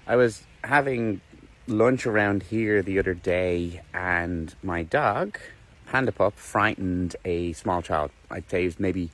I was having lunch around here the other day, and my dog, Panda Pup, frightened a small child. I'd say he was maybe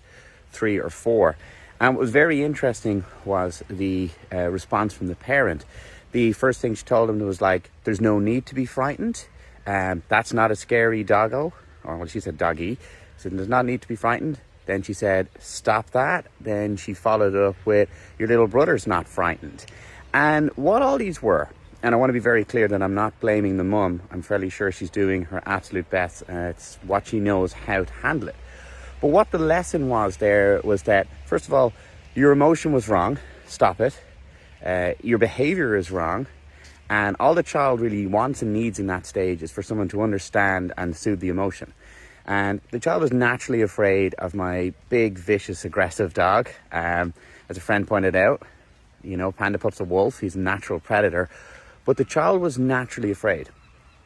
3 or 4. And what was very interesting was the response from the parent. The first thing she told him was like, "There's no need to be frightened. That's not a scary doggo." Or well, she said doggy. She said, "There's not need to be frightened." Then she said, "Stop that." Then she followed up with, "Your little brother's not frightened." And what all these were, and I want to be very clear that I'm not blaming the mum. I'm fairly sure she's doing her absolute best. It's what she knows how to handle it. But what the lesson was there was that, first of all, your emotion was wrong. Stop it. Your behavior is wrong. And all the child really wants and needs in that stage is for someone to understand and soothe the emotion. And the child was naturally afraid of my big, vicious, aggressive dog. As a friend pointed out, you know, Panda Pup's a wolf. He's a natural predator. But the child was naturally afraid.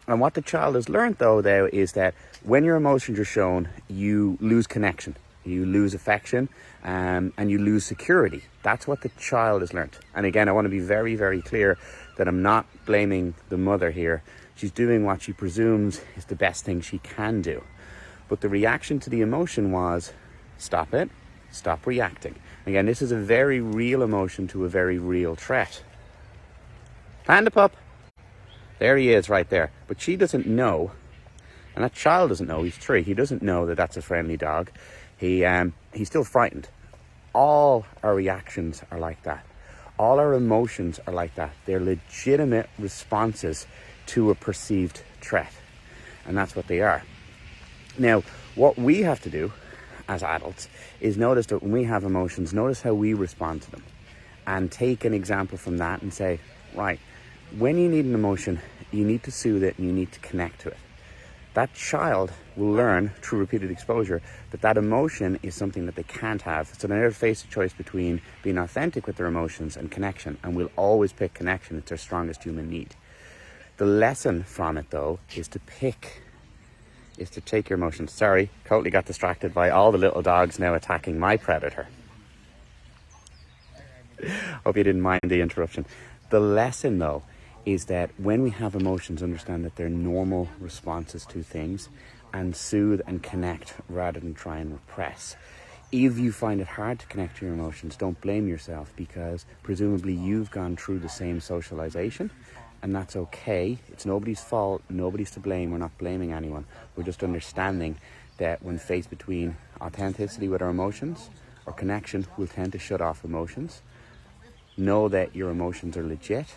And what the child has learned, though, is that when your emotions are shown, you lose connection, you lose affection, and you lose security. That's what the child has learned. And again, I want to be very, very clear that I'm not blaming the mother here. She's doing what she presumes is the best thing she can do. But the reaction to the emotion was, stop it, stop reacting. Again, this is a very real emotion to a very real threat. Panda Pup. There he is right there. But she doesn't know, and that child doesn't know, he's 3. He doesn't know that that's a friendly dog. He's still frightened. All our reactions are like that. All our emotions are like that. They're legitimate responses to a perceived threat. And that's what they are. Now, what we have to do as adults is notice that when we have emotions, notice how we respond to them. And take an example from that and say, right, when you need an emotion, you need to soothe it and you need to connect to it. That child will learn through repeated exposure that that emotion is something that they can't have. So they never face a choice between being authentic with their emotions and connection, and will always pick connection. It's their strongest human need. The lesson from it, though, is to take your emotions. Sorry, totally got distracted by all the little dogs now attacking my predator. Hope you didn't mind the interruption. The lesson, though, is that when we have emotions, understand that they're normal responses to things, and soothe and connect rather than try and repress. If you find it hard to connect to your emotions, don't blame yourself, because presumably you've gone through the same socialization, and that's okay. It's nobody's fault, nobody's to blame. We're not blaming anyone. We're just understanding that when faced between authenticity with our emotions or connection, we'll tend to shut off emotions. Know that your emotions are legit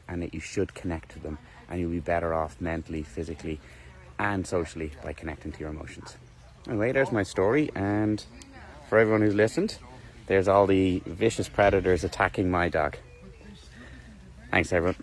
and that you should connect to them, and you'll be better off mentally, physically and socially by connecting to your emotions. Anyway, there's my story, and for everyone who's listened, there's all the vicious predators attacking my dog. Thanks, everyone.